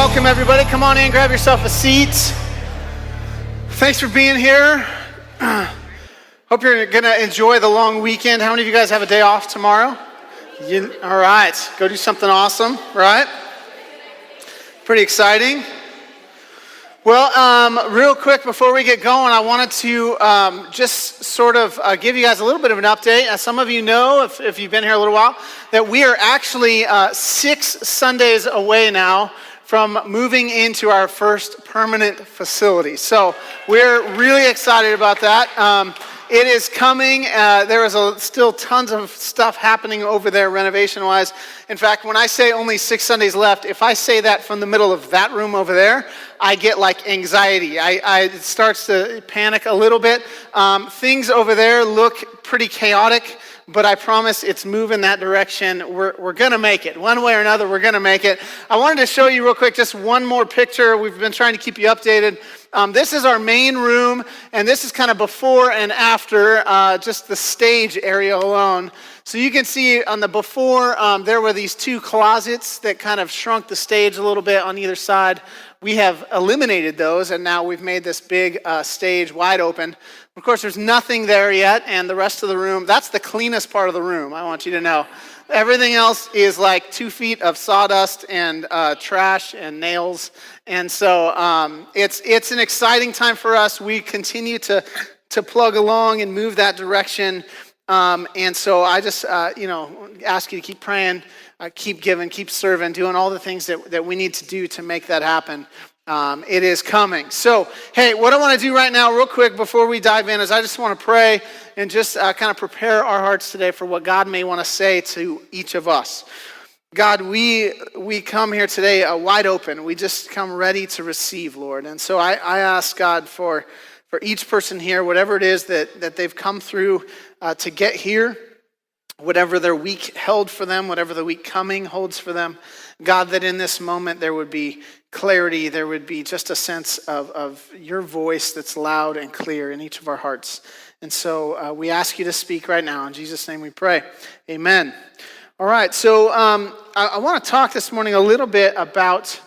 welcome everybody. Come on in, grab yourself a seat. Thanks for being here. Hope you're gonna enjoy the long weekend. How many of you guys have a day off tomorrow? All right, go do something awesome, right? Pretty exciting. Well, real quick before we get going, I wanted to just sort of give you guys a little bit of an update. As some of you know, if you've been here a little while, that we are actually 6 Sundays away now from moving into our first permanent facility. So we're really excited about that. It is coming. There is still tons of stuff happening over there renovation-wise. In fact, when I say only 6 Sundays left, if I say that from the middle of that room over there, I get like anxiety. It starts to panic a little bit. Things over there look pretty chaotic, but I promise it's moving that direction. We're going to make it. One way or another, we're going to make it. I wanted to show you real quick just one more picture. We've been trying to keep you updated. This is our main room, and this is kind of before and after, just the stage area alone. So you can see on the before, there were these 2 closets that kind of shrunk the stage a little bit on either side. We have eliminated those, and now we've made this big stage wide open. Of course, there's nothing there yet, and the rest of the room, that's the cleanest part of the room, I want you to know. Everything else is like 2 feet of sawdust and trash and nails. And so it's an exciting time for us. We continue to plug along and move that direction. And so I just, ask you to keep praying, keep giving, keep serving, doing all the things that we need to do to make that happen. It is coming. So, hey, what I want to do right now real quick before we dive in is I just want to pray and just kind of prepare our hearts today for what God may want to say to each of us. God, we come here today wide open. We just come ready to receive, Lord. And so I ask God for each person here, whatever it is that they've come through to get here, whatever their week held for them, whatever the week coming holds for them, God, that in this moment there would be clarity, there would be just a sense of your voice that's loud and clear in each of our hearts. And so we ask you to speak right now. In Jesus' name we pray. Amen. All right, so I want to talk this morning a little bit about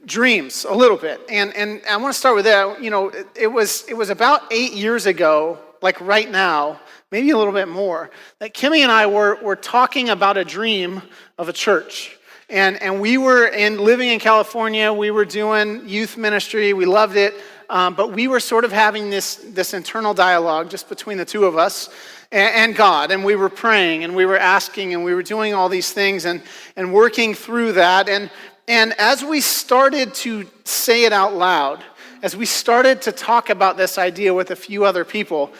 dreams, a little bit. And I want to start with that. You know, it was about 8 years ago, like right now, maybe a little bit more, that Kimmy and I were talking about a dream of a church. And we were living in California. We were doing youth ministry. We loved it. But we were sort of having this internal dialogue just between the two of us and God. And we were praying and we were asking and we were doing all these things and working through that. And as we started to say it out loud, as we started to talk about this idea with a few other people,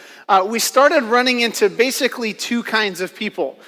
we started running into basically 2 kinds of people.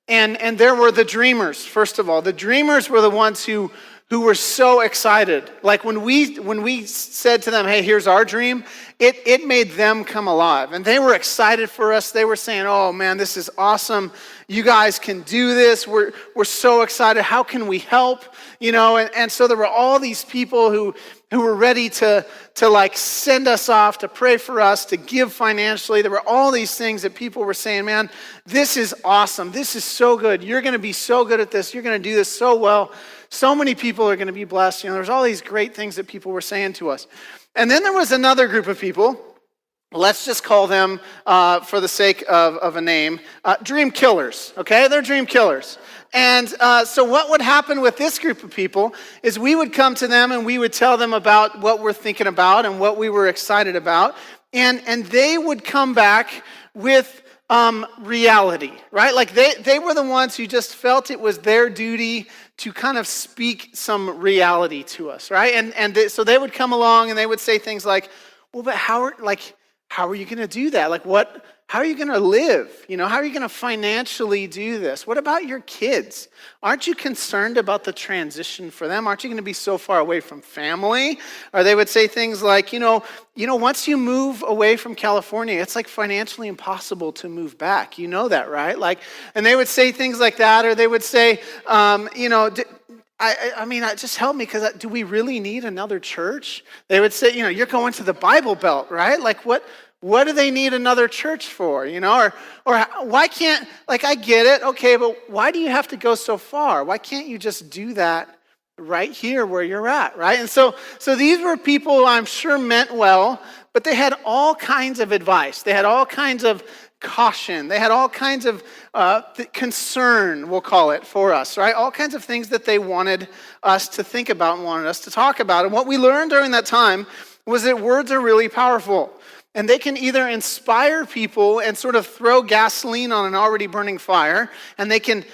And there were the dreamers, first of all. The dreamers were the ones who were so excited. Like when we said to them, hey, here's our dream, it made them come alive. And they were excited for us. They were saying, oh man, this is awesome. You guys can do this. We're so excited. How can we help? You know, and so there were all these people who were ready to like send us off, to pray for us, to give financially. There were all these things that people were saying, man, this is awesome. This is so good. You're going to be so good at this. You're going to do this so well. So many people are going to be blessed. You know, there's all these great things that people were saying to us. And then there was another group of people, let's just call them, for the sake of a name, dream killers, okay? They're dream killers. And so what would happen with this group of people is we would come to them and we would tell them about what we're thinking about and what we were excited about. And they would come back with reality, right? Like they were the ones who just felt it was their duty to kind of speak some reality to us, right? So they would come along and they would say things like, well, but how are you going to do that? Like how are you going to live? You know, how are you going to financially do this? What about your kids? Aren't you concerned about the transition for them? Aren't you going to be so far away from family? Or they would say things like, you know, once you move away from California, it's like financially impossible to move back. You know that, right? And they would say things like that, or they would say, just help me, because do we really need another church? They would say, you're going to the Bible Belt, right? Like what do they need another church for? Or why can't, I get it, okay, but why do you have to go so far? Why can't you just do that right here where you're at, right? And so these were people who I'm sure meant well, but they had all kinds of advice. They had all kinds of caution. They had all kinds of concern, we'll call it, for us, right? All kinds of things that they wanted us to think about and wanted us to talk about. And what we learned during that time was that words are really powerful. And they can either inspire people and sort of throw gasoline on an already burning fire, and they can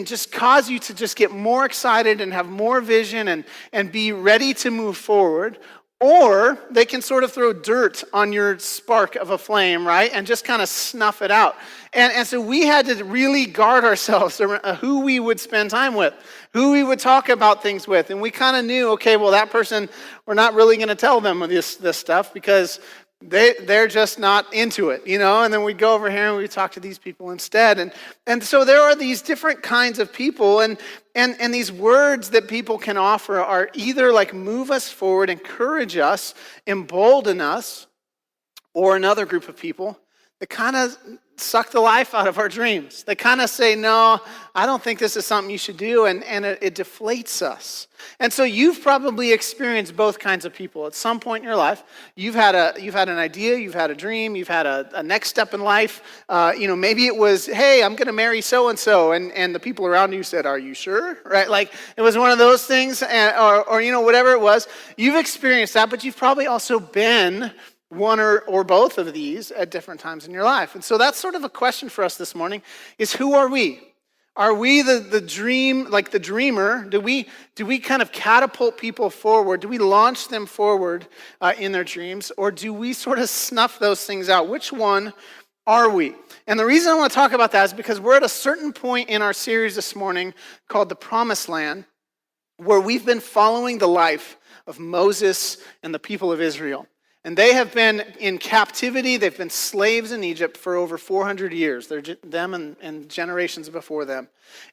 just cause you to just get more excited and have more vision and be ready to move forward. Or they can sort of throw dirt on your spark of a flame, right? And just kind of snuff it out. And so we had to really guard ourselves around who we would spend time with, who we would talk about things with. And we kind of knew, okay, well, that person, we're not really going to tell them this stuff because they're just not into it, you know? And then we'd go over here and we'd talk to these people instead. And so there are these different kinds of people, and these words that people can offer are either like move us forward, encourage us, embolden us, or another group of people that kind of suck the life out of our dreams. They kind of say, no, I don't think this is something you should do, and it deflates us. And so you've probably experienced both kinds of people. At some point in your life, you've had an idea, you've had a dream, you've had a next step in life. Maybe it was, hey, I'm going to marry so-and-so, and the people around you said, are you sure? Right? Like, it was one of those things, or whatever it was. You've experienced that, but you've probably also been one or both of these at different times in your life. And so that's sort of a question for us this morning, is who are we? Are we the dream, like the dreamer? Do we kind of catapult people forward? Do we launch them forward in their dreams? Or do we sort of snuff those things out? Which one are we? And the reason I want to talk about that is because we're at a certain point in our series this morning called The Promised Land, where we've been following the life of Moses and the people of Israel. And they have been in captivity. They've been slaves in Egypt for over 400 years. They're them and generations before them.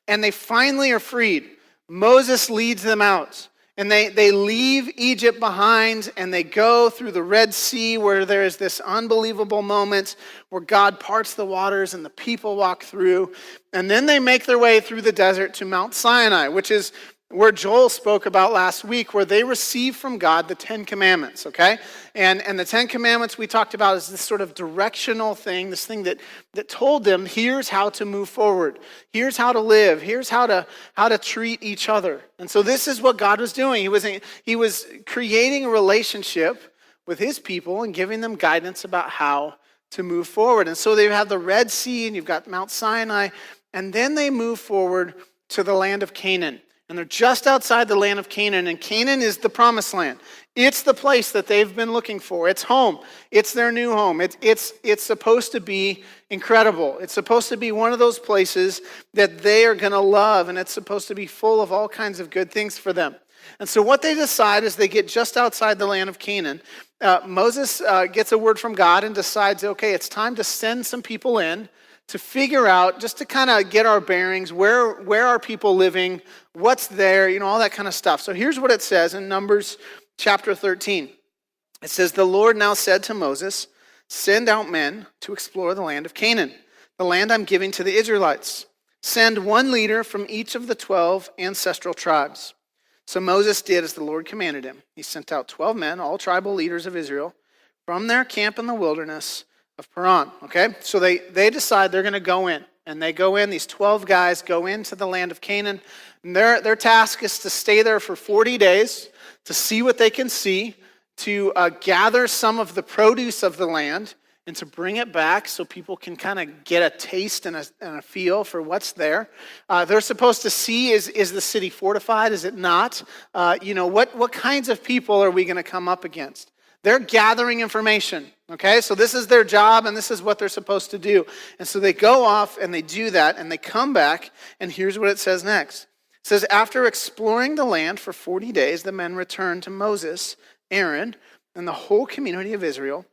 And they finally are freed. Moses leads them out. And they leave Egypt behind, and they go through the Red Sea, where there is this unbelievable moment where God parts the waters and the people walk through. And then they make their way through the desert to Mount Sinai, which is where Joel spoke about last week, where they receive from God the 10 Commandments, okay? And the 10 Commandments we talked about is this sort of directional thing, this thing that told them, here's how to move forward. Here's how to live. Here's how to treat each other. And so this is what God was doing. He was creating a relationship with his people and giving them guidance about how to move forward. And so they have the Red Sea, and you've got Mount Sinai, and then they move forward to the land of Canaan. And they're just outside the land of Canaan, and Canaan is the promised land. It's the place that they've been looking for. It's home. It's their new home. It's supposed to be incredible. It's supposed to be one of those places that they are going to love, and it's supposed to be full of all kinds of good things for them. And so what they decide is they get just outside the land of Canaan. Moses gets a word from God and decides, okay, it's time to send some people in to figure out, just to kind of get our bearings, where are people living, what's there, all that kind of stuff. So here's what it says in Numbers chapter 13. It says, the Lord now said to Moses, send out men to explore the land of Canaan, the land I'm giving to the Israelites. Send one leader from each of the 12 ancestral tribes. So Moses did as the Lord commanded him. He sent out 12 men, all tribal leaders of Israel, from their camp in the wilderness of Paran, okay? So they decide they're going to go in. And they go in, these 12 guys go into the land of Canaan. And their task is to stay there for 40 days, to see what they can see, to gather some of the produce of the land, and to bring it back so people can kind of get a taste and a feel for what's there. They're supposed to see, is the city fortified? Is it not? What kinds of people are we going to come up against? They're gathering information, okay? So this is their job, and this is what they're supposed to do. And so they go off, and they do that, and they come back, and here's what it says next. It says, after exploring the land for 40 days, the men returned to Moses, Aaron, and the whole community of Israel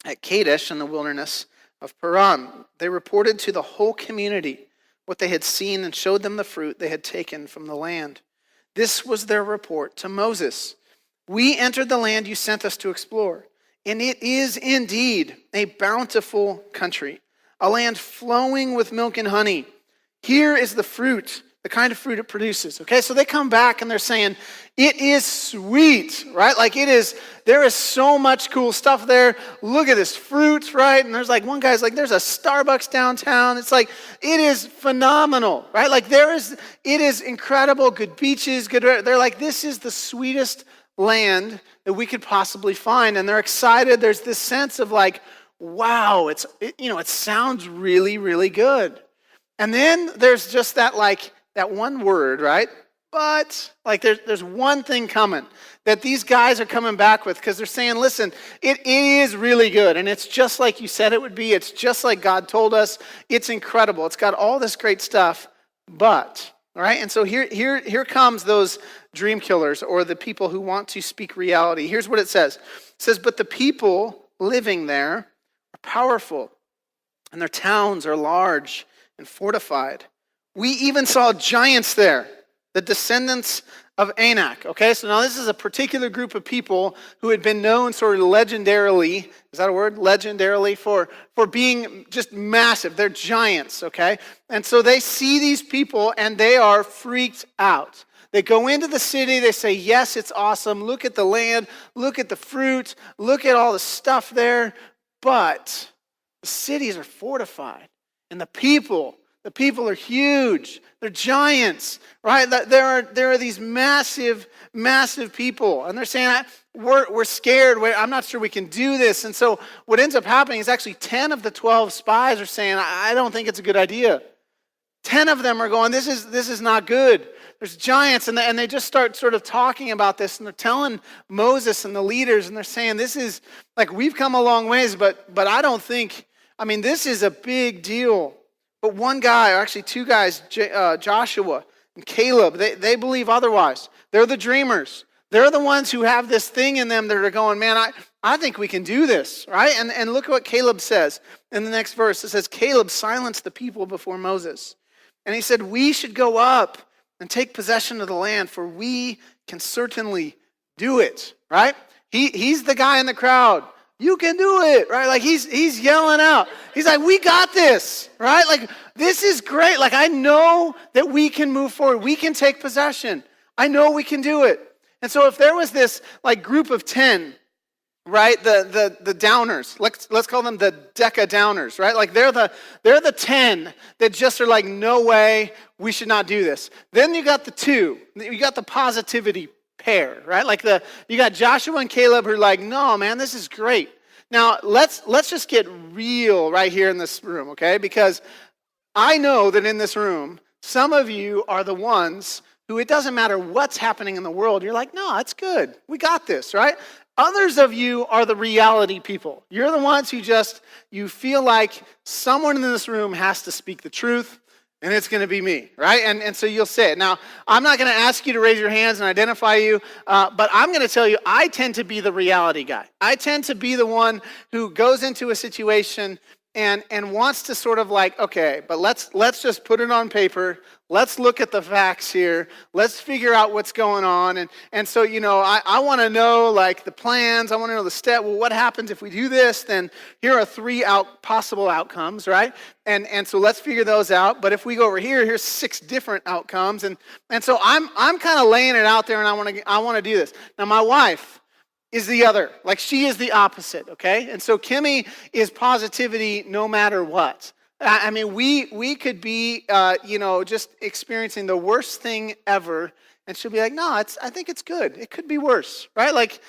at Kadesh in the wilderness of Paran. They reported to the whole community what they had seen and showed them the fruit they had taken from the land. This was their report to Moses. We entered the land you sent us to explore, and it is indeed a bountiful country, a land flowing with milk and honey. Here is the fruit the kind of fruit it produces. Okay, so they come back and they're saying, it is sweet, right? Like there is so much cool stuff there. Look at this fruit, right? And there's like one guy's like, there's a Starbucks downtown. It's like, it is phenomenal, right? Like it is incredible, good beaches, they're like, this is the sweetest land that we could possibly find. And they're excited. There's this sense of like, wow, it sounds really, really good. And then there's just that one word, right? But like there's one thing coming that these guys are coming back with, because they're saying, listen, it is really good. And it's just like you said it would be. It's just like God told us. It's incredible. It's got all this great stuff. But, all right? And so here comes those dream killers, or the people who want to speak reality. Here's what it says. It says, but the people living there are powerful, and their towns are large and fortified. We even saw giants there, the descendants of Anak. Okay, so now this is a particular group of people who had been known sort of legendarily, is that a word? Legendarily, for being just massive. They're giants, okay? And so they see these people and they are freaked out. They go into the city, they say, yes, it's awesome. Look at the land, look at the fruit, look at all the stuff there. But the cities are fortified, and the people are huge. They're giants, right? There are these massive, massive people. And they're saying, we're scared. I'm not sure we can do this. And so what ends up happening is actually 10 of the 12 spies are saying, I don't think it's a good idea. 10 of them are going, this is not good. There's giants. And they just start sort of talking about this. And they're telling Moses and the leaders, and they're saying, this is, like, we've come a long ways, but I don't think, this is a big deal. But one guy, or actually two guys, Joshua and Caleb, they believe otherwise. They're the dreamers. They're the ones who have this thing in them that are going, man, I think we can do this, right? And look at what Caleb says in the next verse. It says, Caleb silenced the people before Moses. And he said, we should go up and take possession of the land, for we can certainly do it, right? He's the guy in the crowd. You can do it, right? Like he's yelling out. He's like, we got this, right? Like, this is great. Like, I know that we can move forward. We can take possession. I know we can do it. And so if there was this like group of 10, right? The downers, let's call them the Deca downers, right? Like they're the 10 that just are like, no way, we should not do this. Then you got the 2, you got the positivity pair, right? Like you got Joshua and Caleb who are like, no, man, this is great. Now let's just get real right here in this room, okay? Because I know that in this room, some of you are the ones who, it doesn't matter what's happening in the world, you're like, no, it's good. We got this, right? Others of you are the reality people. You're the ones who you feel like someone in this room has to speak the truth, and it's going to be me, right? And so you'll say it. Now, I'm not going to ask you to raise your hands and identify you, but I'm going to tell you, I tend to be the reality guy. I tend to be the one who goes into a situation and wants to sort of like, okay, but let's just put it on paper. Let's look at the facts here. Let's figure out what's going on. And so, I want to know like the plans. I want to know the step. Well, what happens if we do this? Then here are 3 possible outcomes, right? And so let's figure those out. But if we go over here, here's 6 different outcomes. And so I'm kind of laying it out there, and I want to do this. Now, my wife is the other. Like, she is the opposite, okay? And so Kimmy is positivity no matter what. We could be, just experiencing the worst thing ever, and she'll be like, no, I think it's good. It could be worse, right? Like,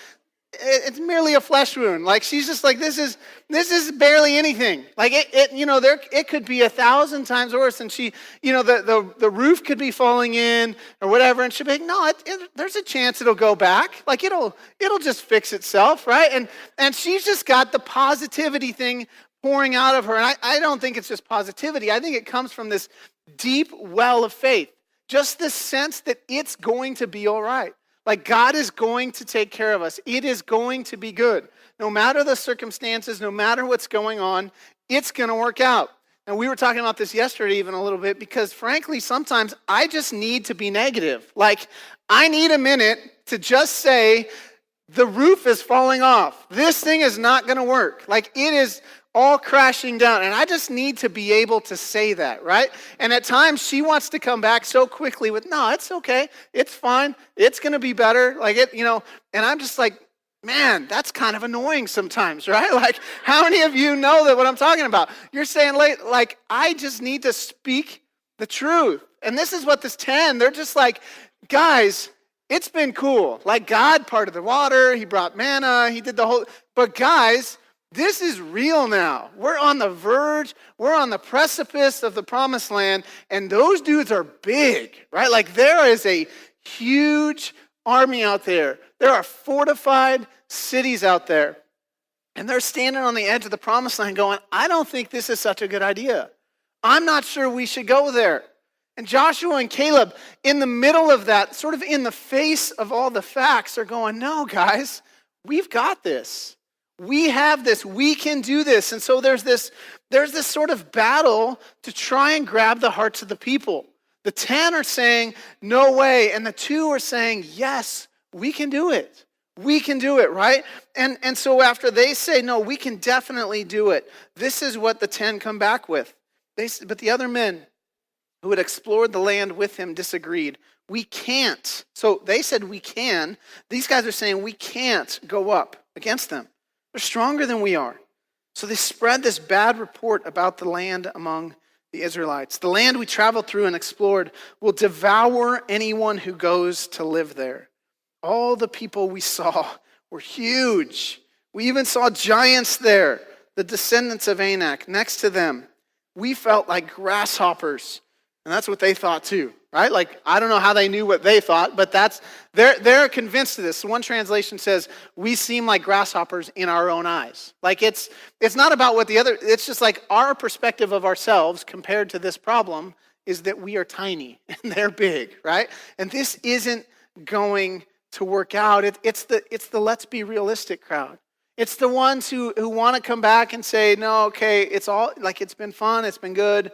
it's merely a flesh wound. Like, she's just like, this is barely anything. Like, it could be 1,000 times worse, and she, the roof could be falling in or whatever, and she'll be like, no, there's a chance it'll go back. Like, it'll just fix itself, right? And she's just got the positivity thing pouring out of her. And I don't think it's just positivity. I think it comes from this deep well of faith. Just this sense that it's going to be all right. Like, God is going to take care of us. It is going to be good. No matter the circumstances, no matter what's going on, it's going to work out. And we were talking about this yesterday even a little bit, because frankly, sometimes I just need to be negative. Like, I need a minute to just say, the roof is falling off. This thing is not going to work. Like, it is all crashing down. And I just need to be able to say that, right? And at times she wants to come back so quickly with, no, it's okay. It's fine. It's going to be better. Like, and I'm just like, man, that's kind of annoying sometimes, right? Like, how many of you know that what I'm talking about? You're saying, like, I just need to speak the truth. And this is what this 10, they're just like, guys, it's been cool. Like, God parted the water, he brought manna, he did the whole, but guys, this is real now. We're on the verge, we're on the precipice of the promised land, and those dudes are big, right? Like, there is a huge army out there. There are fortified cities out there. And they're standing on the edge of the promised land going, I don't think this is such a good idea. I'm not sure we should go there. And Joshua and Caleb, in the middle of that, sort of in the face of all the facts, are going, no, guys, we've got this. We have this. We can do this. And so there's this sort of battle to try and grab the hearts of the people. The 10 are saying, no way. And the 2 are saying, yes, we can do it. We can do it, right? And so after they say, no, we can definitely do it, this is what the 10 come back with. But the other men who had explored the land with him disagreed. We can't. So they said we can. These guys are saying we can't go up against them. They're stronger than we are. So they spread this bad report about the land among the Israelites. The land we traveled through and explored will devour anyone who goes to live there. All the people we saw were huge. We even saw giants there, the descendants of Anak. Next to them, we felt like grasshoppers. And that's what they thought too, right? Like, I don't know how they knew what they thought, but they're convinced of this. So one translation says, we seem like grasshoppers in our own eyes. Like, it's not about what it's just like our perspective of ourselves compared to this problem is that we are tiny and they're big, right? And this isn't going to work out. It's the let's be realistic crowd. It's the ones who want to come back and say, no, okay, it's all, like, it's been fun, it's been good,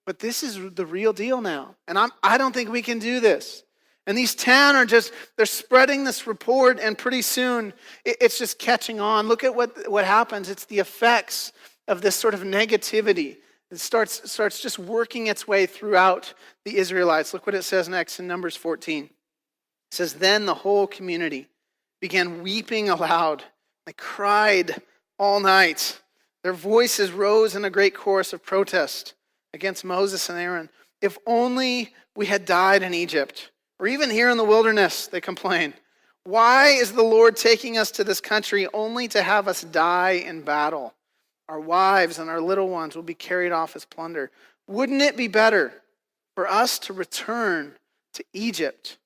but this is the real deal now. And I don't think we can do this. And these 10 they're spreading this report, and pretty soon it's just catching on. Look at what happens. It's the effects of this sort of negativity. It starts just working its way throughout the Israelites. Look what it says next in Numbers 14. It says, then the whole community began weeping aloud. They cried all night. Their voices rose in a great chorus of protest against Moses and Aaron. If only we had died in Egypt, or even here in the wilderness, they complain. Why is the Lord taking us to this country only to have us die in battle? Our wives and our little ones will be carried off as plunder. Wouldn't it be better for us to return to Egypt?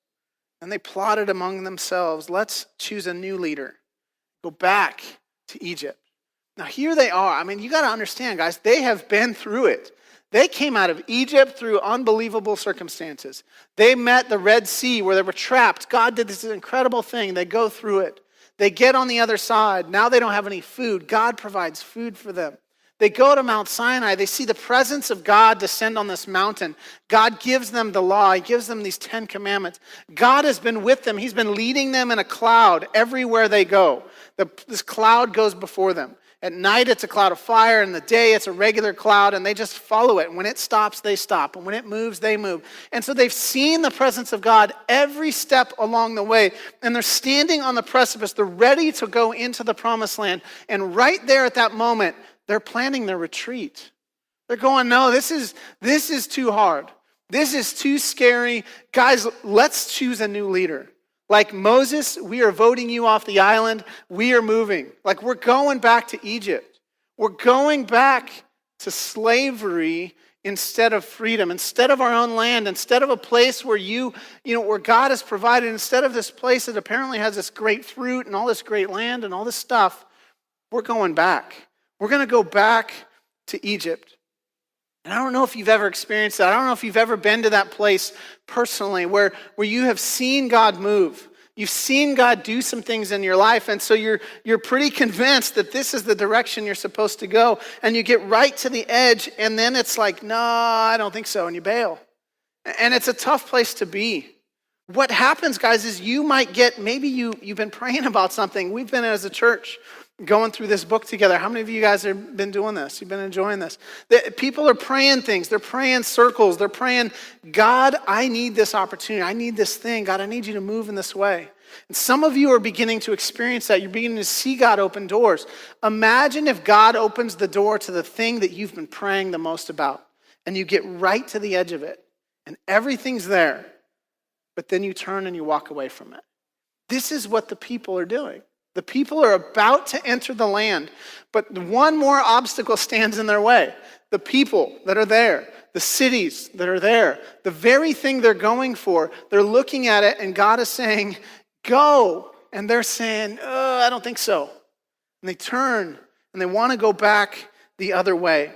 And they plotted among themselves, let's choose a new leader. Go back to Egypt. Now here they are. I mean, you got to understand, guys, they have been through it. They came out of Egypt through unbelievable circumstances. They met the Red Sea where they were trapped. God did this incredible thing. They go through it. They get on the other side. Now they don't have any food. God provides food for them. They go to Mount Sinai. They see the presence of God descend on this mountain. God gives them the law. He gives them these 10 commandments. God has been with them. He's been leading them in a cloud everywhere they go. This cloud goes before them. At night, it's a cloud of fire. In the day, it's a regular cloud, and they just follow it. And when it stops, they stop. And when it moves, they move. And so they've seen the presence of God every step along the way. And they're standing on the precipice. They're ready to go into the promised land. And right there at that moment, they're planning their retreat. They're going, no, this is too hard. This is too scary. Guys, let's choose a new leader. Like Moses, we are voting you off the island. We are moving. Like, we're going back to Egypt. We're going back to slavery instead of freedom, instead of our own land, instead of a place where where God has provided, instead of this place that apparently has this great fruit and all this great land and all this stuff. We're going back. We're going to go back to Egypt. And I don't know if you've ever experienced that. I don't know if you've ever been to that place personally where you have seen God move. You've seen God do some things in your life, and so you're pretty convinced that this is the direction you're supposed to go. And you get right to the edge, and then it's like, no, I don't think so, and you bail. And it's a tough place to be. what happens, guys, is you might get, maybe you've been praying about something. We've been as a church going through this book together. How many of you guys have been doing this? You've been enjoying this? People are praying things. They're praying circles. They're praying, God, I need this opportunity. I need this thing. God, I need you to move in this way. And some of you are beginning to experience that. You're beginning to see God open doors. Imagine if God opens the door to the thing that you've been praying the most about, and you get right to the edge of it, and everything's there, but then you turn and you walk away from it. This is what the people are doing. The people are about to enter the land, but one more obstacle stands in their way. The people that are there, the cities that are there, the very thing they're going for, they're looking at it and God is saying, go. And they're saying, I don't think so. And they turn and they want to go back the other way.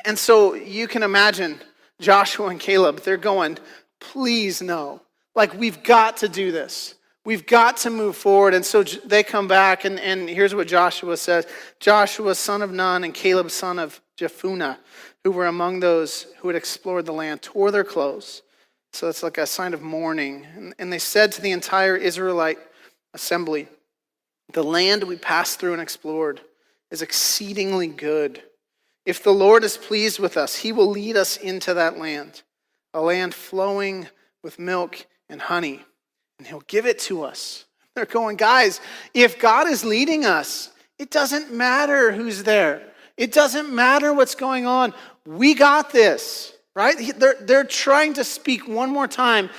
And so you can imagine Joshua and Caleb, they're going, please no. Like, we've got to do this. We've got to move forward. And so they come back, and here's what Joshua says. Joshua, son of Nun, and Caleb, son of Jephunneh, who were among those who had explored the land, tore their clothes. So it's like a sign of mourning. And they said to the entire Israelite assembly, the land we passed through and explored is exceedingly good. If the Lord is pleased with us, he will lead us into that land, a land flowing with milk and honey, and he'll give it to us. They're going, guys, if God is leading us, it doesn't matter who's there. It doesn't matter what's going on. We got this, right? They're trying to speak one more time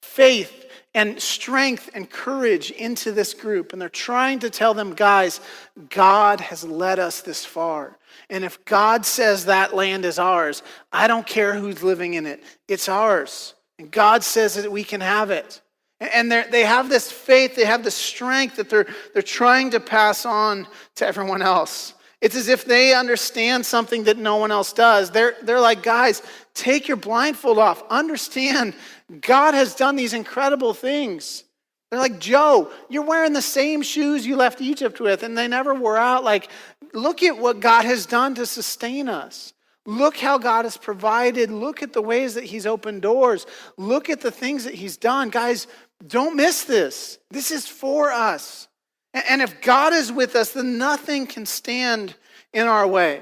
faith and strength and courage into this group. And they're trying to tell them, guys, God has led us this far. And if God says that land is ours, I don't care who's living in it. It's ours. And God says that we can have it. And they have this faith, they have this strength that they're trying to pass on to everyone else. It's as if they understand something that no one else does. They're like, guys, take your blindfold off. Understand, God has done these incredible things. They're like, Joe, you're wearing the same shoes you left Egypt with, and they never wore out. Like, look at what God has done to sustain us. Look how God has provided. Look at the ways that he's opened doors. Look at the things that he's done. Guys, don't miss this. This is for us. And if God is with us, then nothing can stand in our way.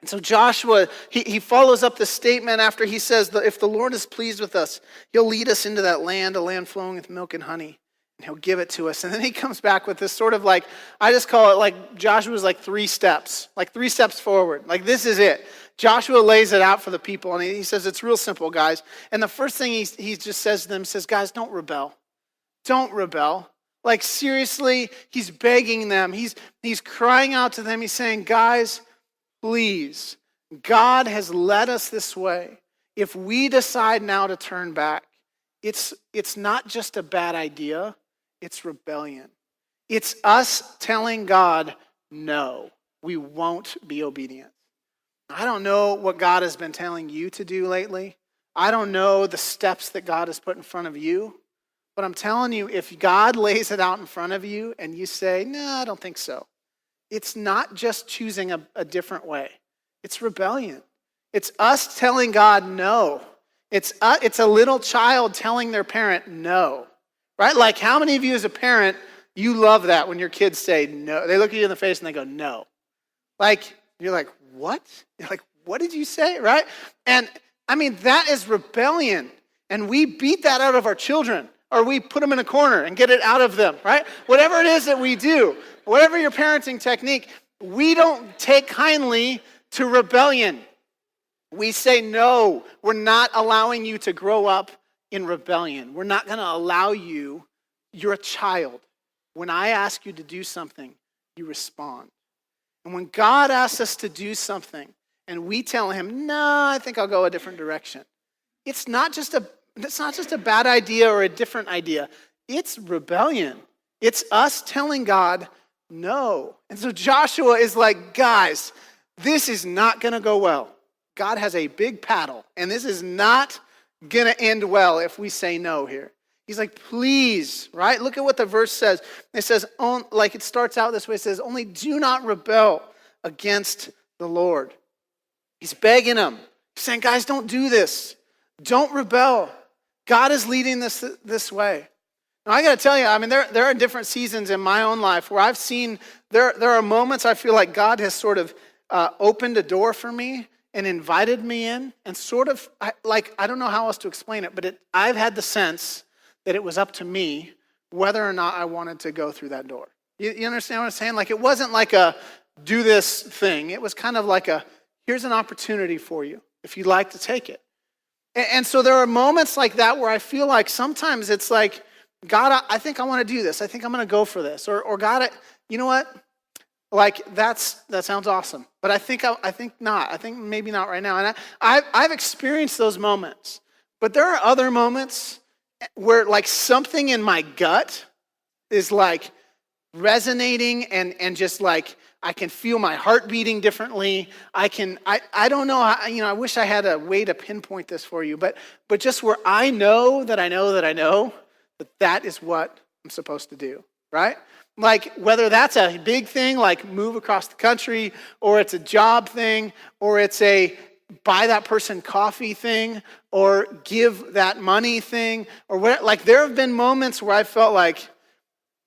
And so Joshua, he follows up the statement after he says, that if the Lord is pleased with us, he'll lead us into that land, a land flowing with milk and honey, and he'll give it to us. And then he comes back with this sort of like, I just call it like Joshua's like 3 steps forward. Like, this is it. Joshua lays it out for the people, and he says, it's real simple, guys. And the first thing he just says to them, says, guys, don't rebel. Don't rebel. Like, seriously, he's begging them. He's crying out to them. He's saying, guys, please, God has led us this way. If we decide now to turn back, it's not just a bad idea, it's rebellion. It's us telling God, no, we won't be obedient. I don't know what God has been telling you to do lately. I don't know the steps that God has put in front of you. But I'm telling you, if God lays it out in front of you and you say, no, I don't think so. It's not just choosing a different way. It's rebellion. It's us telling God no. It's a little child telling their parent no. Right? Like, how many of you as a parent, you love that when your kids say no? They look at you in the face and they go, no. Like, you're like, what? You're like, what did you say? Right? And I mean, that is rebellion. And we beat that out of our children, or we put them in a corner and get it out of them, right? Whatever it is that we do, whatever your parenting technique, we don't take kindly to rebellion. We say, no, we're not allowing you to grow up in rebellion. We're not going to allow you. You're a child. When I ask you to do something, you respond. And when God asks us to do something and we tell him, no, I think I'll go a different direction, it's not just a bad idea or a different idea. It's rebellion. It's us telling God no. And so Joshua is like, guys, this is not going to go well. God has a big paddle, and this is not going to end well if we say no here. He's like, please, right? Look at what the verse says. It says, like it starts out this way. It says, only do not rebel against the Lord. He's begging them. He's saying, guys, don't do this. Don't rebel. God is leading this way. Now, I got to tell you, I mean, there are different seasons in my own life where I've seen, there are moments I feel like God has sort of opened a door for me and invited me in, and sort of, I don't know how else to explain it, but I've had the sense that it was up to me whether or not I wanted to go through that door. You understand what I'm saying? Like, it wasn't like a do this thing. It was kind of like here's an opportunity for you if you'd like to take it. And so there are moments like that where I feel like sometimes it's like, God, I think I want to do this. I think I'm going to go for this. Or God, you know what? Like, that sounds awesome. But I think not. I think maybe not right now. And I've experienced those moments. But there are other moments where like something in my gut is like resonating and just like I can feel my heart beating differently. I don't know, I wish I had a way to pinpoint this for you, but just where I know that is what I'm supposed to do, right? Like whether that's a big thing, like move across the country, or it's a job thing, or it's a buy that person coffee thing, or give that money thing, or what. Like there have been moments where I felt like,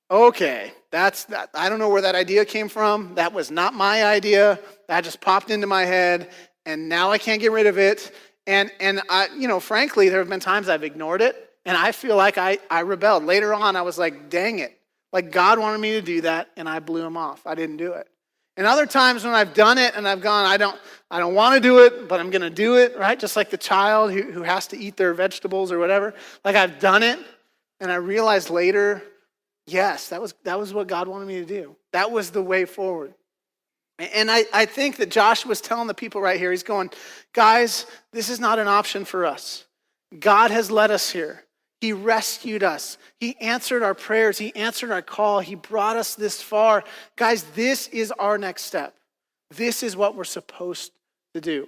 okay, that's that. I don't know where that idea came from. That was not my idea. That just popped into my head, and now I can't get rid of it. And I, frankly, there have been times I've ignored it, and I feel like I rebelled. Later on, I was like, dang it. Like God wanted me to do that, and I blew him off. I didn't do it. And other times when I've done it and I've gone, I don't want to do it, but I'm going to do it, right? Just like the child who has to eat their vegetables or whatever. Like I've done it, and I realized later, yes, that was what God wanted me to do. That was the way forward. And I think that Joshua's telling the people right here, he's going, guys, this is not an option for us. God has led us here. He rescued us. He answered our prayers. He answered our call. He brought us this far. Guys, this is our next step. This is what we're supposed to do.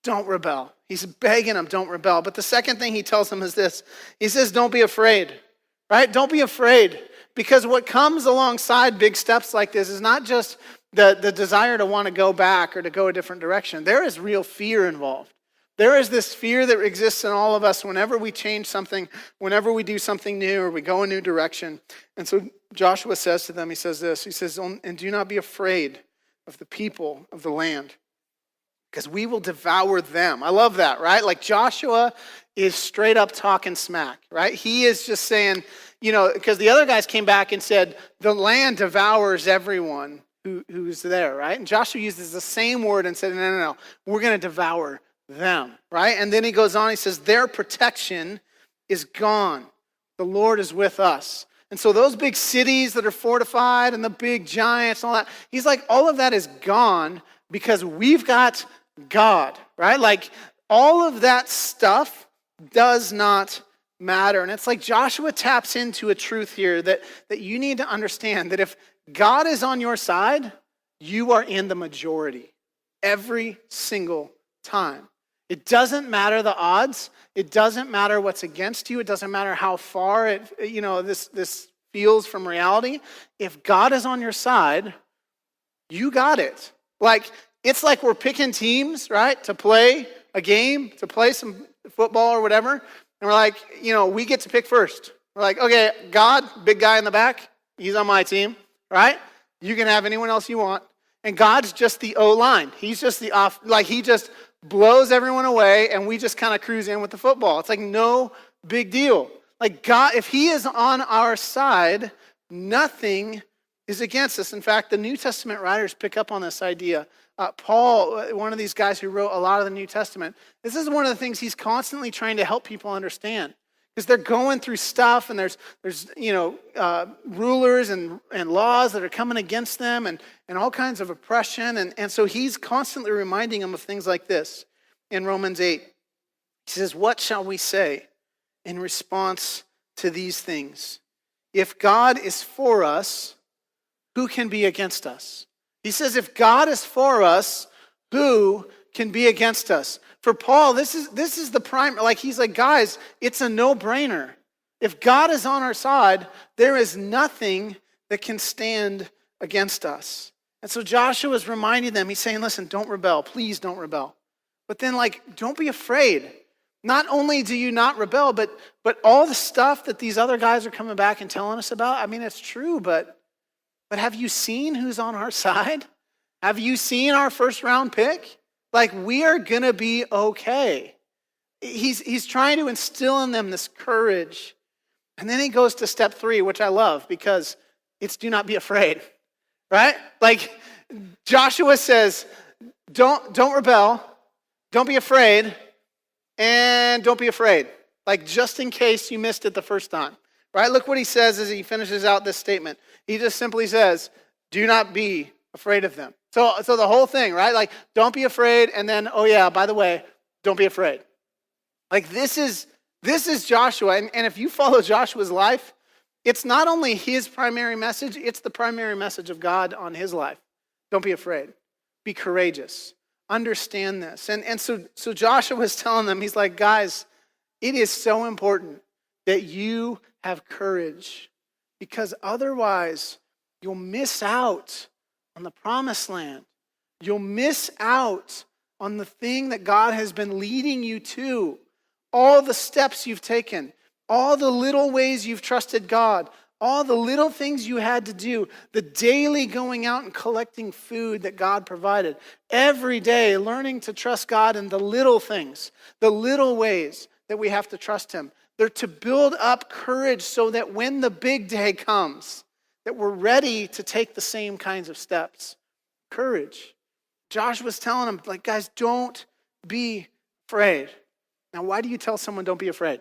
Don't rebel. He's begging them, don't rebel. But the second thing he tells them is this. He says, don't be afraid, right? Don't be afraid. Because what comes alongside big steps like this is not just the desire to want to go back or to go a different direction. There is real fear involved. There is this fear that exists in all of us whenever we change something, whenever we do something new or we go a new direction. And so Joshua says to them, he says this, he says, and do not be afraid of the people of the land, because we will devour them. I love that, right? Like Joshua is straight up talking smack, right? He is just saying, because the other guys came back and said, the land devours everyone who's there, right? And Joshua uses the same word and said, no, we're going to devour them, right? And then he goes on, he says, their protection is gone. The Lord is with us. And so those big cities that are fortified and the big giants and all that, he's like, all of that is gone because we've got God, right? Like all of that stuff does not matter. And it's like Joshua taps into a truth here that you need to understand, that if God is on your side, you are in the majority every single time. It doesn't matter the odds. It doesn't matter what's against you. It doesn't matter how far this feels from reality. If God is on your side, you got it. Like it's like we're picking teams, right, to play a game, to play some football or whatever, and we're like, we get to pick first. We're like, okay, God, big guy in the back, he's on my team, right? You can have anyone else you want, and God's just the O-line. He's just the off, like he just blows everyone away, and we just kind of cruise in with the football. It's like no big deal. Like God, if he is on our side, nothing is against us. In fact, the New Testament writers pick up on this idea. Paul, one of these guys who wrote a lot of the New Testament, this is one of the things he's constantly trying to help people understand. Because they're going through stuff, and there's rulers and laws that are coming against them, and all kinds of oppression. And so he's constantly reminding them of things like this. In Romans 8, he says, what shall we say in response to these things? If God is for us, who can be against us? He says, if God is for us, who can be against us? For Paul, this is the prime, like he's like, guys, it's a no-brainer. If God is on our side, there is nothing that can stand against us. And so Joshua is reminding them, he's saying, listen, don't rebel. Please don't rebel. But then don't be afraid. Not only do you not rebel, but all the stuff that these other guys are coming back and telling us about, I mean, it's true, but have you seen who's on our side? Have you seen our first round pick? Like, we are going to be okay. He's trying to instill in them this courage. And then he goes to step 3, which I love because it's do not be afraid, right? Like, Joshua says, don't rebel, don't be afraid, and don't be afraid. Like, just in case you missed it the first time, right? Look what he says as he finishes out this statement. He just simply says, do not be afraid of them. So the whole thing, right? Like, don't be afraid, and then, oh yeah, by the way, don't be afraid. Like, this is Joshua, and if you follow Joshua's life, it's not only his primary message, it's the primary message of God on his life. Don't be afraid. Be courageous. Understand this. And so Joshua was telling them, he's like, guys, it is so important that you have courage, because otherwise you'll miss out on the promised land. You'll miss out on the thing that God has been leading you to. All the steps you've taken, all the little ways you've trusted God, all the little things you had to do, the daily going out and collecting food that God provided, every day learning to trust God in the little things, the little ways that we have to trust him. They're to build up courage so that when the big day comes, that we're ready to take the same kinds of steps. Courage. Joshua's telling them, like, guys, don't be afraid. Now, why do you tell someone don't be afraid?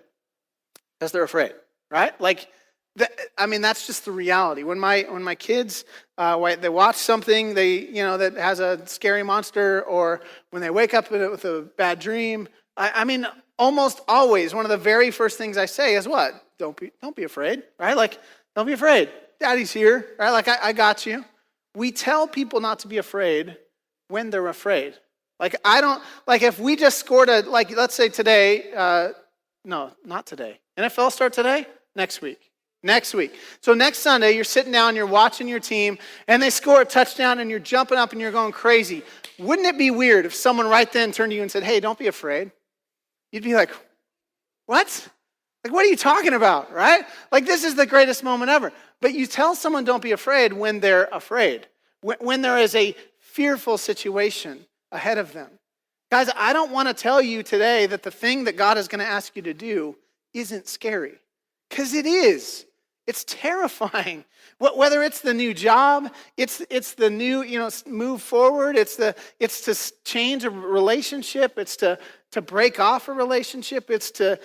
Because they're afraid, right? Like, that's just the reality. When my kids, they watch something that has a scary monster, or when they wake up with a bad dream, almost always one of the very first things I say is what? Don't be afraid, right? Like, don't be afraid. Daddy's here, right? Like, I got you. We tell people not to be afraid when they're afraid. Like, if we just scored let's say today, no, not today. NFL start today? Next week. So next Sunday, you're sitting down, you're watching your team, and they score a touchdown, and you're jumping up and you're going crazy. Wouldn't it be weird if someone right then turned to you and said, hey, don't be afraid? You'd be like, what? Like, what are you talking about, right? Like, this is the greatest moment ever. But you tell someone don't be afraid when they're afraid, when there is a fearful situation ahead of them. Guys, I don't want to tell you today that the thing that God is going to ask you to do isn't scary, because it is. It's terrifying. Whether it's the new job, it's the new, move forward, it's to change a relationship, it's to break off a relationship, it's to,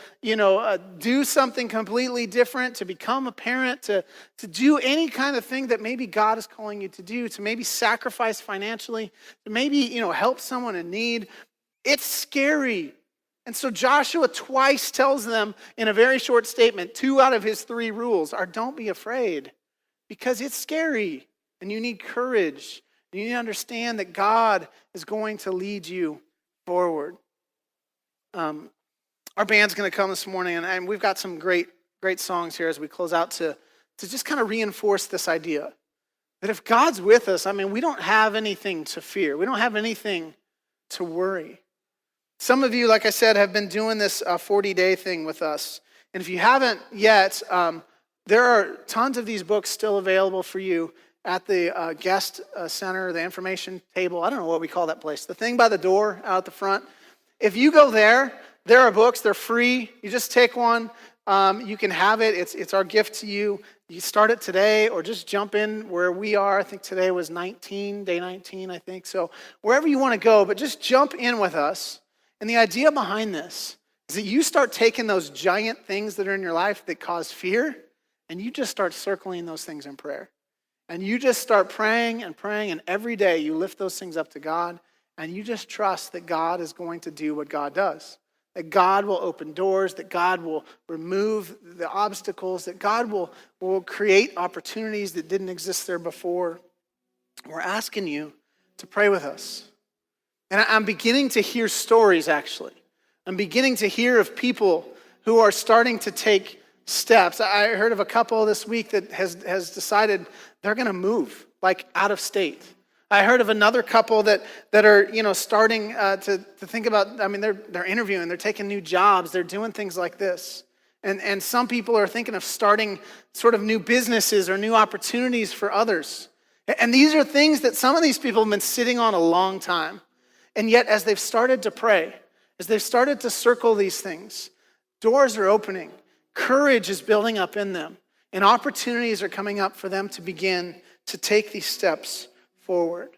do something completely different, to become a parent, to do any kind of thing that maybe God is calling you to do, to maybe sacrifice financially, to maybe, help someone in need. It's scary. And so Joshua twice tells them in a very short statement, 2 out of his 3 rules are don't be afraid, because it's scary and you need courage. You need to understand that God is going to lead you forward. Our band's going to come this morning, and we've got some great songs here as we close out to just kind of reinforce this idea that if God's with us, we don't have anything to fear. We don't have anything to worry. Some of you, like I said, have been doing this 40-day thing with us. And if you haven't yet, there are tons of these books still available for you at the guest center, the information table. I don't know what we call that place. The thing by the door out the front. If you go there are books. They're free. You just take one. You can have it. It's our gift to you. You start it today or just jump in where we are. I think today was day 19, I think. So wherever you want to go, but just jump in with us. And the idea behind this is that you start taking those giant things that are in your life that cause fear, and you just start circling those things in prayer. And you just start praying, and every day you lift those things up to God, and you just trust that God is going to do what God does. That God will open doors, that God will remove the obstacles, that God will create opportunities that didn't exist there before. We're asking you to pray with us. And I'm beginning to hear stories, actually. I'm beginning to hear of people who are starting to take steps. I heard of a couple this week that has decided they're going to move, like out of state. I heard of another couple that are, starting to think about, they're interviewing, they're taking new jobs, they're doing things like this. And some people are thinking of starting sort of new businesses or new opportunities for others. And these are things that some of these people have been sitting on a long time. And yet, as they've started to pray, as they've started to circle these things, doors are opening, courage is building up in them, and opportunities are coming up for them to begin to take these steps forward.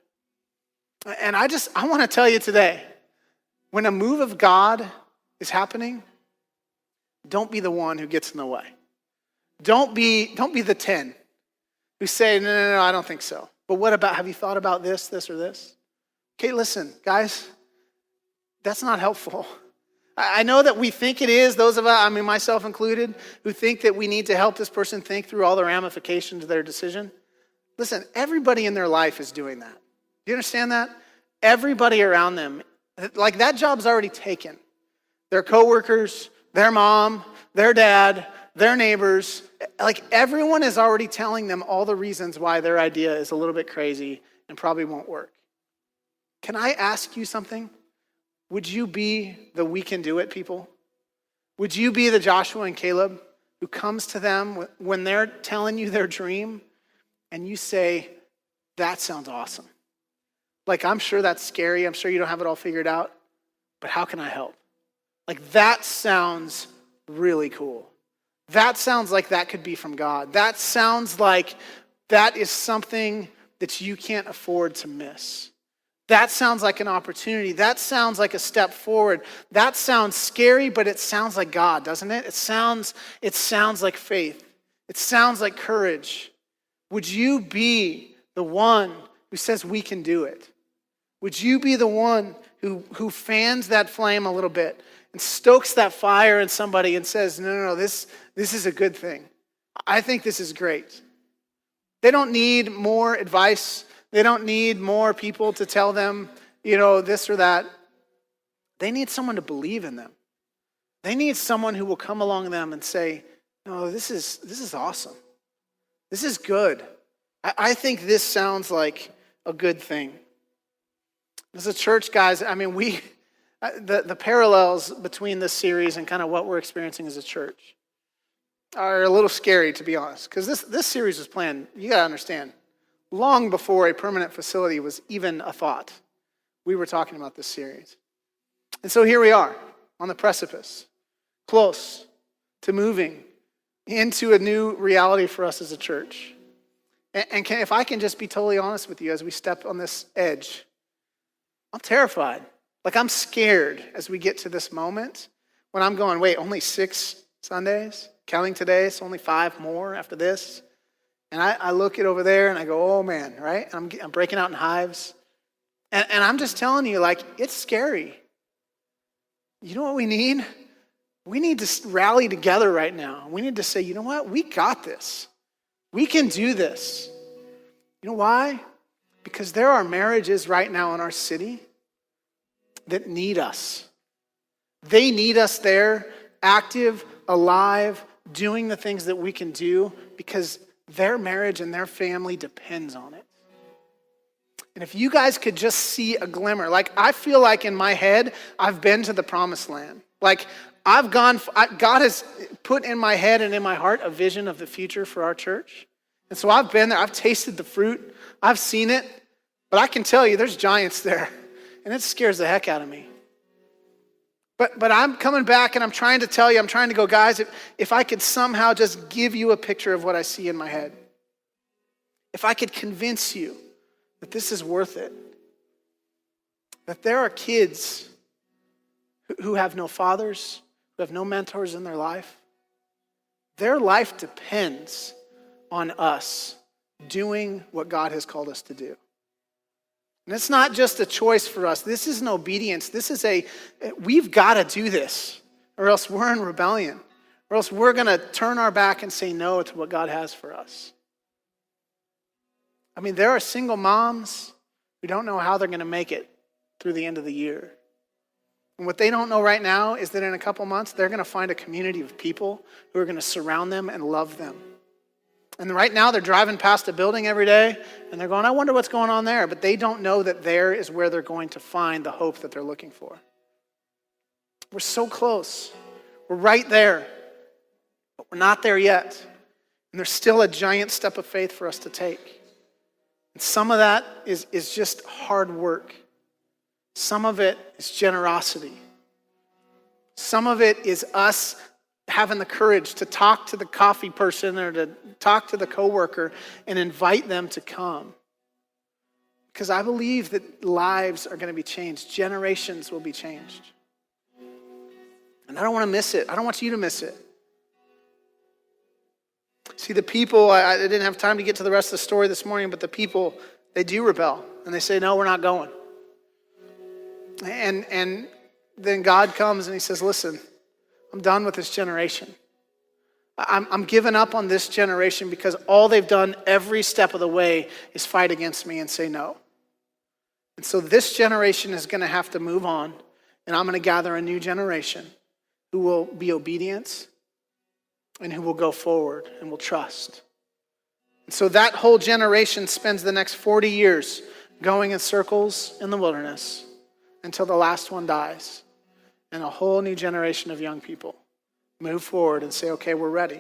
And I want to tell you today, when a move of God is happening, don't be the one who gets in the way. Don't be the 10 who say, no, I don't think so. But what about, have you thought about this, or this? Okay, listen, guys, that's not helpful. I know that we think it is, those of us, myself included, who think that we need to help this person think through all the ramifications of their decision. Listen, everybody in their life is doing that. Do you understand that? Everybody around them, like that job's already taken. Their coworkers, their mom, their dad, their neighbors, like everyone is already telling them all the reasons why their idea is a little bit crazy and probably won't work. Can I ask you something? Would you be the we can do it people? Would you be the Joshua and Caleb who comes to them when they're telling you their dream and you say, that sounds awesome. Like, I'm sure that's scary. I'm sure you don't have it all figured out, but how can I help? Like, that sounds really cool. That sounds like that could be from God. That sounds like that is something that you can't afford to miss. That sounds like an opportunity. That sounds like a step forward. That sounds scary, but it sounds like God, doesn't it? It sounds like faith. It sounds like courage. Would you be the one who says we can do it? Would you be the one who fans that flame a little bit and stokes that fire in somebody and says, no, this is a good thing. I think this is great. They don't need more advice. They don't need more people to tell them, this or that. They need someone to believe in them. They need someone who will come along them and say, no, this is awesome. This is good. I think this sounds like a good thing. As a church, guys, the parallels between this series and kind of what we're experiencing as a church are a little scary, to be honest, because this series was planned, you got to understand, long before a permanent facility was even a thought. We were talking about this series. And so here we are on the precipice, close to moving into a new reality for us as a church. And if I can just be totally honest with you as we step on this edge, I'm terrified. Like, I'm scared as we get to this moment when I'm going, wait, only 6 Sundays? Counting today, it's only 5 more after this. And I look it over there and I go, oh man, right? I'm breaking out in hives. And I'm just telling you, like, it's scary. You know what we need? We need to rally together right now. We need to say, you know what? We got this. We can do this. You know why? Because there are marriages right now in our city that need us. They need us there, active, alive, doing the things that we can do because their marriage and their family depends on it. And if you guys could just see a glimmer, like I feel like in my head, I've been to the promised land. Like God has put in my head and in my heart a vision of the future for our church. And so I've been there, I've tasted the fruit, I've seen it, but I can tell you there's giants there, and it scares the heck out of me. But I'm coming back and I'm trying to tell you, I'm trying to go, guys, if I could somehow just give you a picture of what I see in my head, if I could convince you that this is worth it, that there are kids who have no fathers, who have no mentors in their life depends on us doing what God has called us to do. And it's not just a choice for us. This is an obedience. This is we've got to do this, or else we're in rebellion, or else we're going to turn our back and say no to what God has for us. There are single moms who don't know how they're going to make it through the end of the year. And what they don't know right now is that in a couple months, they're going to find a community of people who are going to surround them and love them. And right now they're driving past a building every day and they're going, I wonder what's going on there. But they don't know that there is where they're going to find the hope that they're looking for. We're so close. We're right there. But we're not there yet. And there's still a giant step of faith for us to take. And some of that is just hard work. Some of it is generosity. Some of it is us having the courage to talk to the coffee person or to talk to the coworker and invite them to come. Because I believe that lives are going to be changed. Generations will be changed. And I don't want to miss it. I don't want you to miss it. See, the people, I didn't have time to get to the rest of the story this morning, but the people, they do rebel. And they say, no, we're not going. And then God comes and he says, listen, I'm done with this generation. I'm giving up on this generation because all they've done every step of the way is fight against me and say no. And so this generation is going to have to move on, and I'm going to gather a new generation who will be obedient and who will go forward and will trust. And so that whole generation spends the next 40 years going in circles in the wilderness until the last one dies. And a whole new generation of young people move forward and say, okay, we're ready.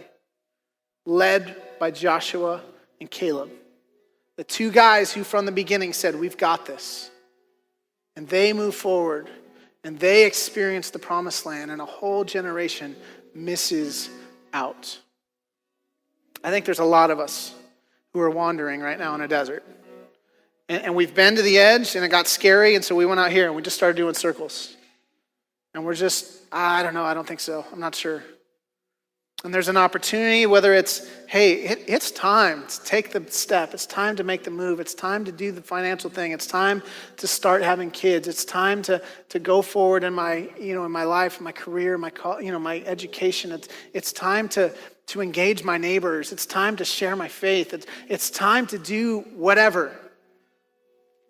Led by Joshua and Caleb. The two guys who from the beginning said, we've got this. And they move forward and they experience the promised land, and a whole generation misses out. I think there's a lot of us who are wandering right now in a desert. And we've been to the edge and it got scary, and so we went out here and we just started doing circles. And we're just, I don't know, I don't think so. I'm not sure. And there's an opportunity, whether it's, hey, it's time to take the step. It's time to make the move. It's time to do the financial thing. It's time to start having kids. It's time to go forward in my, in my life, my career, my education. It's time to engage my neighbors. It's time to share my faith. It's time to do whatever.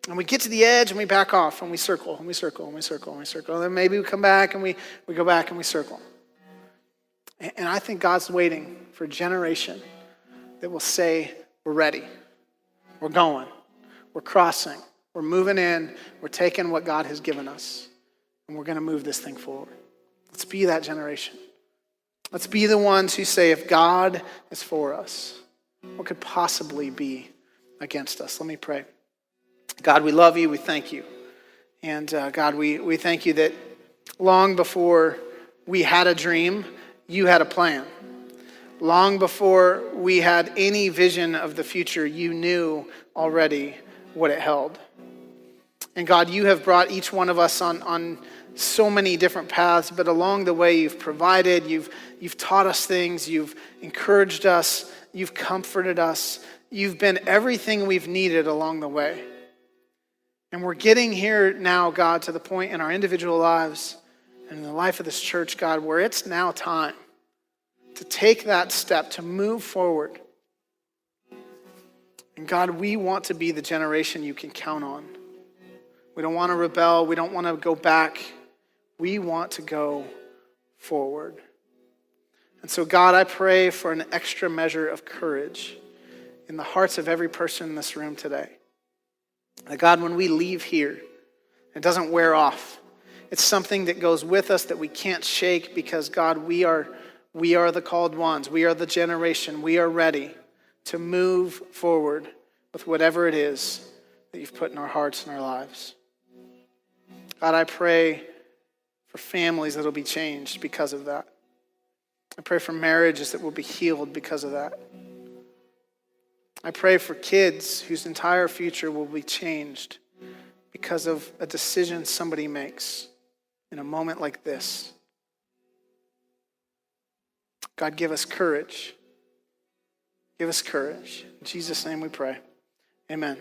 And we get to the edge and we back off and we circle and we circle and we circle and we circle. And then maybe we come back and we go back and we circle. And I think God's waiting for a generation that will say, we're ready. We're going. We're crossing. We're moving in. We're taking what God has given us. And we're going to move this thing forward. Let's be that generation. Let's be the ones who say, if God is for us, what could possibly be against us? Let me pray. God, we love you. We thank you. And God, we thank you that long before we had a dream, you had a plan. Long before we had any vision of the future, you knew already what it held. And God, you have brought each one of us on so many different paths, but along the way you've provided, you've taught us things, you've encouraged us, you've comforted us, you've been everything we've needed along the way. And we're getting here now, God, to the point in our individual lives and in the life of this church, God, where it's now time to take that step, to move forward. And God, we want to be the generation you can count on. We don't want to rebel. We don't want to go back. We want to go forward. And so, God, I pray for an extra measure of courage in the hearts of every person in this room today. That God, when we leave here, it doesn't wear off. It's something that goes with us that we can't shake because, God, we are the called ones. We are the generation. We are ready to move forward with whatever it is that you've put in our hearts and our lives. God, I pray for families that will be changed because of that. I pray for marriages that will be healed because of that. I pray for kids whose entire future will be changed because of a decision somebody makes in a moment like this. God, give us courage. Give us courage. In Jesus' name we pray. Amen.